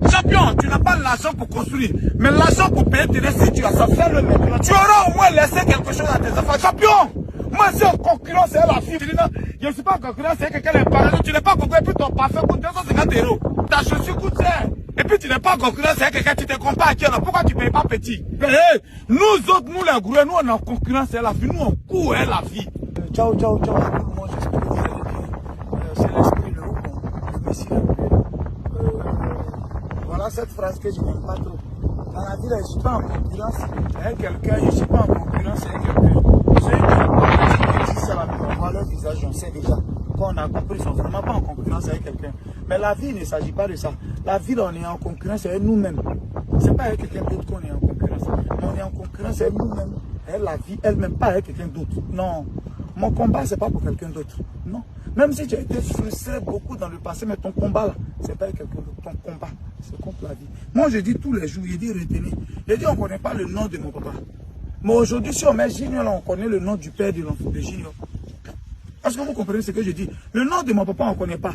Champion, tu n'as pas l'argent pour construire, mais l'argent pour payer tes situations, fais-le maintenant. Tu auras au moins laissé quelque chose à tes enfants. Champion, moi c'est en concurrence avec la fille. Je ne suis pas en concurrence avec quelqu'un d'imparable. Tu n'es pas en concurrence, et puis ton parfum coûte 250 €. Ta chaussure coûte cher. Et puis tu n'es pas en concurrence avec quelqu'un, tu te compares à qui alors? Pourquoi tu ne payes pas petit? Nous autres, nous les gros, nous on est en concurrence avec la vie, nous on court avec la vie. Ciao, ciao, ciao. Moi j'espère que vous allez bien. C'est l'esprit, le haut, le Messie. Voilà cette phrase que je n'aime pas trop. Dans la vie, je ne suis pas en concurrence avec quelqu'un, je ne suis pas en concurrence avec quelqu'un. Ceux qui disent ça, on voit leur visage, on sait déjà. Quand on a compris, ils ne sont vraiment pas en concurrence avec quelqu'un. Mais la vie, il ne s'agit pas de ça. La vie, on est en concurrence avec nous-mêmes. Ce n'est pas avec quelqu'un d'autre qu'on est en concurrence. Mais on est en concurrence avec nous-mêmes, avec la vie elle-même, pas avec quelqu'un d'autre. Non. Mon combat, ce n'est pas pour quelqu'un d'autre. Non. Même si tu as été frustré beaucoup dans le passé, mais ton combat là, ce n'est pas avec quelqu'un d'autre. Ton combat, c'est contre la vie. Moi, je dis tous les jours, je dis retenez. Je dis on ne connaît pas le nom de mon papa. Mais aujourd'hui, si on met Junior là, on connaît le nom du père de l'enfant de Junior. Est-ce que vous comprenez ce que je dis? Le nom de mon papa, on ne connaît pas.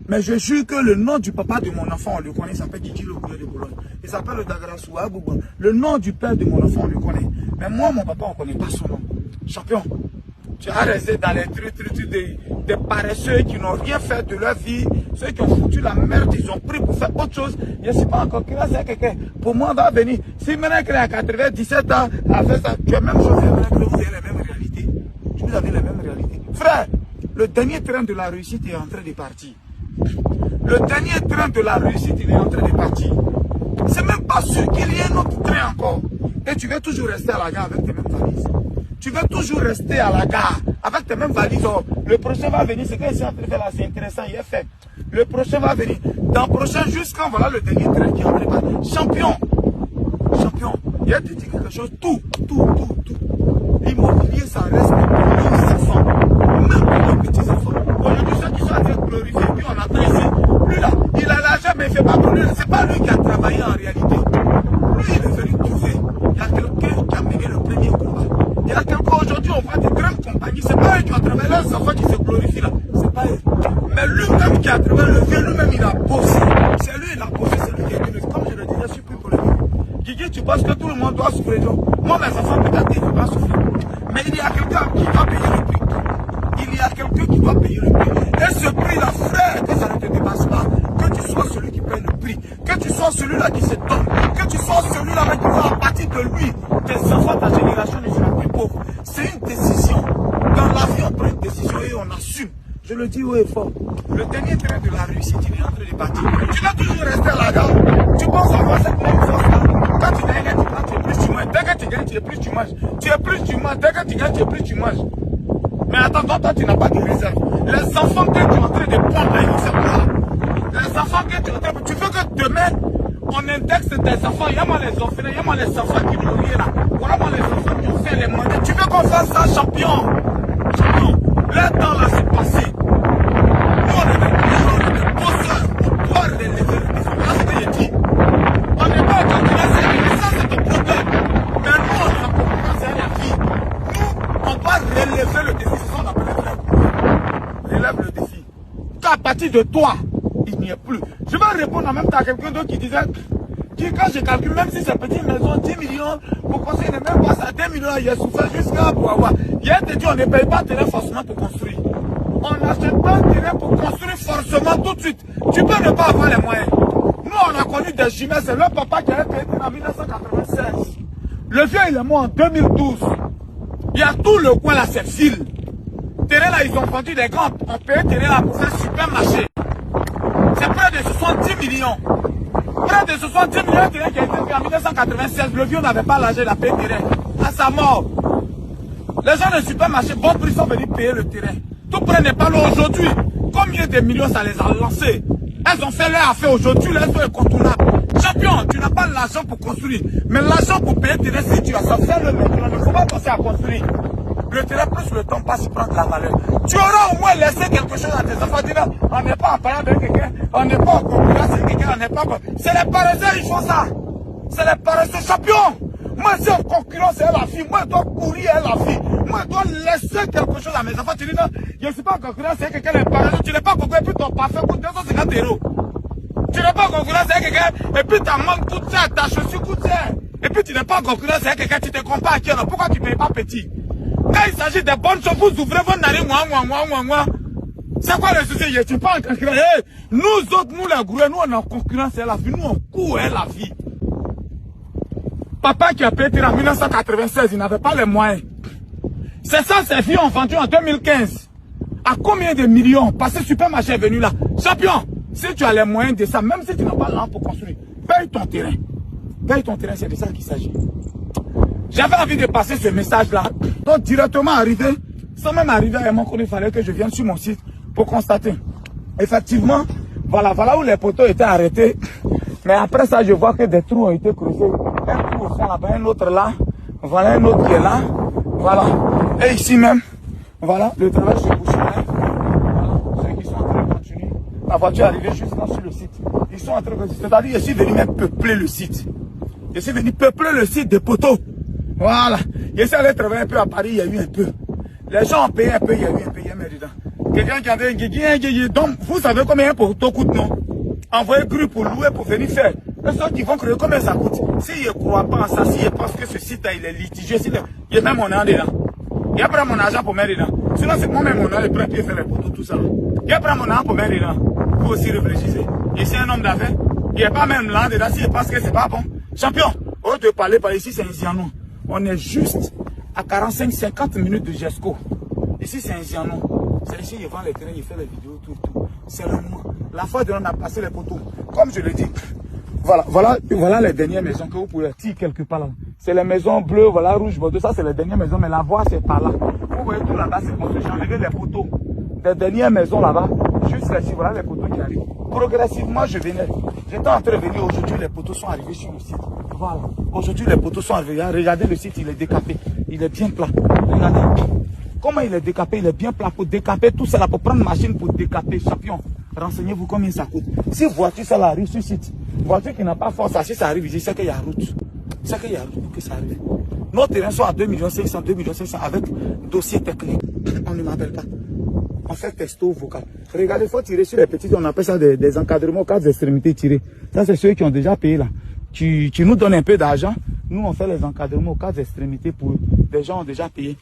Mais je jure que le nom du papa de mon enfant, on le connaît. Il s'appelle Didi le de Boulogne. Il s'appelle le Dagrasoua Boubon. Le nom du père de mon enfant, on le connaît. Mais moi, mon papa, on ne connaît pas son nom. Champion. Tu as resté dans les trucs des paresseux qui n'ont rien fait de leur vie. Ceux qui ont foutu la merde, ils ont pris pour faire autre chose. Je ne suis pas encore concurrence avec quelqu'un. Pour moi, on va venir. Si maintenant qu'il est à 97 ans, à faire ça, tu as même chose, que vous avez la même réalité. Vous avez la même réalité. Frère, le dernier train de la réussite est en train de partir. Le dernier train de la réussite, il est en train de partir. C'est même pas sûr qu'il y ait un autre train encore. Et tu veux toujours rester à la gare avec tes mêmes valises. Tu veux toujours rester à la gare avec tes mêmes valises. Oh, le prochain va venir. Ce que je suis en train de faire là, c'est intéressant. Il est fait. Le prochain va venir. Dans le prochain, jusqu'à voilà le dernier train qui est en train de partir. Champion. Champion. Il y a te dit quelque chose. Tout. L'immobilier, ça reste pour les enfants. Même pour les petits enfants. Aujourd'hui, ceux qui sont en train de glorifier, puis on attend ici. Lui là, il a l'argent, mais il ne fait pas pour lui. C'est pas lui qui a travaillé en réalité. Lui, il est venu trouver. Il y a quelqu'un qui a mené le premier combat. Il y a quelqu'un aujourd'hui, on voit des grandes compagnies. C'est pas eux qui ont travaillé, leurs enfants qui se glorifient là. C'est pas eux. Mais lui-même qui a travaillé, le vieux, lui-même, il a bossé. C'est lui, il a bossé, c'est lui qui a glorifié. Comme je le disais, je suis plus pour le vie. Guigui, tu penses que tout le monde doit souffrir? Moi, mes enfants, peut-être qu'ils ne vont pas souffrir. Mais il y a quelqu'un qui doit payer le prix. Il y a quelqu'un qui doit payer le prix. Et ce prix-là, frère, que ça ne te dépasse pas. Que tu sois celui qui paye le prix. Que tu sois celui-là qui se donne. Que tu sois celui-là qui va à partir de lui. Tes enfants, ta génération ne sera plus pauvre. C'est une décision. Dans la vie, on prend une décision et on assume. Je le dis haut et fort. Le dernier train de la réussite, il est en train de partir. Tu vas toujours rester à la gare. Tu penses avoir cette même force-là. Quand tu gagnes, tu es plus, tu manges. Dès que tu gagnes, tu es plus, tu manges. Tu es plus, tu manges. Dès que tu gagnes, tu es plus, tu manges. Mais attends, toi, tu n'as pas de réserve. Les enfants que tu es en train de prendre, là, ils vont faire quoi? Les enfants que tu es en train de... Tu veux que demain, on indexe tes enfants. Il y a moi les orphelins, il y a moi les enfants qui n'ont rien là. Voilà moi les enfants qui ont fait les mandats. Tu veux qu'on fasse ça, champion? Champion. Le temps là, c'est passé. Nous, on est des bosseurs. On doit relever le défi. Voilà ce que j'ai dit. On n'est pas en concurrence avec ça, c'est ton problème. Mais nous, on est en concurrence avec la vie. Nous, on doit relever le défi. C'est ça qu'on appelle le relève le défi. Qu'à partir de toi, il n'y est plus. Je vais répondre en même temps à quelqu'un d'autre qui disait, quand je calcule, même si c'est petite maison, 10 millions, pour construire, même pas ça, 2 millions, il a souffert jusqu'à pour avoir. Hier, te dit, on ne paye pas terrain forcément pour construire. On n'achète pas un terrain pour construire forcément tout de suite. Tu peux ne pas avoir les moyens. Nous, on a connu des chimères, c'est leur papa qui a été en 1996. Le vieux, il est mort en 2012. Il y a tout le coin là, c'est ville. Terrain là, ils ont vendu des grands, on paye terrain là pour faire supermarché. C'est près de 70 millions. Près de 70 millions de terrain qui a été fait en 1996. Le vieux n'avait pas l'argent, il a payé le terrain. À sa mort. Les gens de supermarché, bon prix, sont venus payer le terrain. Tout près n'est pas là aujourd'hui. Combien de millions ça les a lancés? Elles ont fait leur affaire aujourd'hui, les sont incontournables. Champion, tu n'as pas l'argent pour construire. Mais l'argent pour payer tes terrain, si tu as ça, fais-le maintenant. Il ne faut pas penser à construire. Le terrain, plus le temps passe, il prend de la valeur. Tu auras au moins laissé quelque chose à tes enfants. Dire, on n'est pas en parlant avec quelqu'un, on n'est pas en concurrence avec quelqu'un, on n'est pas... C'est les paresseux, ils font ça. C'est les paresseux. Champion, moi, c'est en concurrence avec la fille. Moi, je dois courir avec la fille. Moi, je dois laisser quelque chose à mes enfants. Tu dis, non, je ne suis pas en concurrence avec quelqu'un, les paresseux. Tu n'es pas en concurrence, puis ton parfum coûte 250 €. Tu n'es pas en concurrence avec quelqu'un, et puis ta montre coûte cher, ta chaussure coûte cher. Et puis tu n'es pas en concurrence avec quelqu'un, tu te compares à qui alors? Pourquoi tu ne payes pas petit? Quand il s'agit des bonnes choses, vous ouvrez vos narines, moi. C'est quoi le souci? Je ne suis pas en concurrence. Hey, nous autres, nous les gros, nous on est en concurrence, c'est la vie. Nous on court, la vie. Papa qui a pété en 1996, il n'avait pas les moyens. C'est ça, ces filles ont vendu en 2015. À combien de millions? Parce que Supermarché est venu là. Champion, si tu as les moyens de ça, même si tu n'as pas l'argent pour construire, paye ton terrain. Paye ton terrain, c'est de ça qu'il s'agit. J'avais envie de passer ce message-là. Donc, directement arrivé, sans même arriver à mon il fallait que je vienne sur mon site pour constater. Effectivement, voilà où les poteaux étaient arrêtés. Mais après ça, je vois que des trous ont été creusés. Un trou au fond là-bas, un autre là. Voilà un autre qui est là. Voilà. Et ici même, voilà, le travail se boucherait. Voilà, ceux qui sont en train de continuer. La voiture est arrivée juste là sur le site. Ils sont en train de... C'est-à-dire, je suis venu même peupler le site. Je suis venu peupler le site des poteaux. Voilà. Je suis allé travailler un peu à Paris, il y a eu un peu. Les gens ont payé un peu, il y a eu un peu, il y a eu dedans. Quelqu'un qui avait un guigui. Donc, vous savez combien un poteau coûte, non? Envoyer grue pour louer, pour venir faire. Les autres qui vont créer combien ça coûte? S'ils ne croient pas en ça, s'ils pensent que ce site-là, il est litigieux, il y a même mon argent dedans. Il prend mon argent pour mettre dedans. Sinon, c'est moi-même mon argent, je prends faire les poteaux, tout ça. Il prend mon argent pour mettre dedans. Vous aussi réfléchissez. Je suis un homme d'affaires. Il n'y a pas même là dedans, s'il pense que c'est pas bon. Champion, au lieu de parler par ici, c'est un Zianon. On est juste à 45-50 minutes de Jesco. Ici, c'est un Zianon. C'est ici, il vend les terrains, il fait les vidéos, tout. C'est le moment. La fois de on a passé les poteaux. Comme je le dis, voilà les dernières maisons que vous pouvez tirer quelque part là. C'est les maisons bleues, voilà, rouges, bordeaux. Ça, c'est les dernières maisons, mais la voie, c'est par là. Vous voyez tout là-bas, c'est construction. Enlevez les poteaux. Les dernières maisons là-bas, juste ici, voilà les poteaux qui arrivent. Progressivement, je venais. J'étais en train de venir. Aujourd'hui, les poteaux sont arrivés sur le site. Voilà. Aujourd'hui, les poteaux sont arrivés. Regardez le site, il est décapé. Il est bien plat. Regardez. Comment il est décapé? Il est bien plat. Pour décaper tout ça là, pour prendre machine pour décaper. Champion, renseignez-vous combien ça coûte. Si voiture ça là arrive sur le site, voiture qui n'a pas force, si ça arrive ici, c'est qu'il y a route. C'est qu'il y a route pour que ça arrive. Nos terrains sont à 2 500 000, 2 500 000 avec dossier technique. On ne m'appelle pas. On fait texto vocal. Regardez, il faut tirer sur les petits, on appelle ça des encadrements, 4 extrémités tirées. Ça, c'est ceux qui ont déjà payé là. Tu nous donnes un peu d'argent. Nous, on fait les encadrements aux 4 extrémités pour des gens qui ont déjà payé.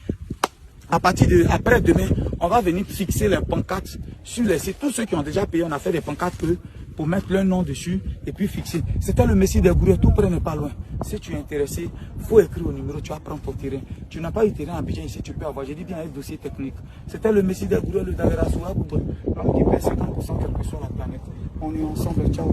À partir de après demain, on va venir fixer les pancartes sur les sites. Tous ceux qui ont déjà payé, on a fait des pancartes pour mettre leur nom dessus et puis fixer. C'était le Messie des Gourets, tout près n'est pas loin. Si tu es intéressé, il faut écrire au numéro, tu vas prendre ton terrain. Tu n'as pas eu terrain à Abidjan ici, tu peux avoir. J'ai dit bien un dossier technique. C'était le Messie des Gourets, le Davera Soua, l'homme qui paie 50% quelque chose sur la planète. On est ensemble. Ciao.